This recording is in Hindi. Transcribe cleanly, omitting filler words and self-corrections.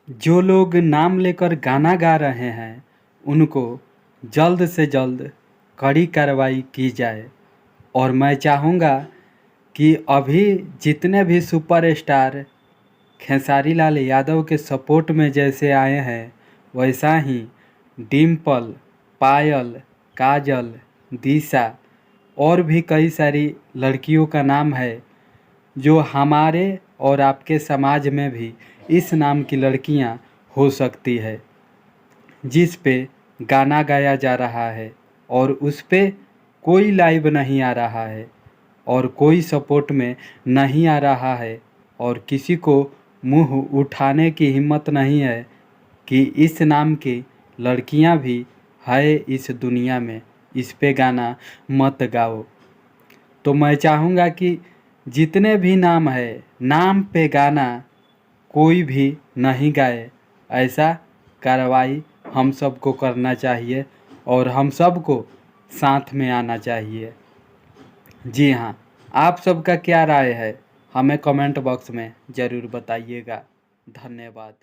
जो लोग नाम लेकर गाना गा रहे हैं उनको जल्द से जल्द कड़ी कार्रवाई की जाए। और मैं चाहूँगा कि अभी जितने भी सुपरस्टार खेसारी लाल यादव के सपोर्ट में जैसे आए हैं, वैसा ही डिम्पल, पायल, काजल, दिशा और भी कई सारी लड़कियों का नाम है जो हमारे और आपके समाज में भी इस नाम की लड़कियां हो सकती है, जिस पे गाना गाया जा रहा है और उस पे कोई लाइव नहीं आ रहा है और कोई सपोर्ट में नहीं आ रहा है और किसी को मुंह उठाने की हिम्मत नहीं है कि इस नाम की लड़कियां भी है इस दुनिया में, इस पे गाना मत गाओ। तो मैं चाहूँगा कि जितने भी नाम है, नाम पे गाना कोई भी नहीं गाए, ऐसा कार्रवाई हम सबको करना चाहिए और हम सबको साथ में आना चाहिए। जी हाँ, आप सबका क्या राय है हमें कमेंट बॉक्स में ज़रूर बताइएगा। धन्यवाद।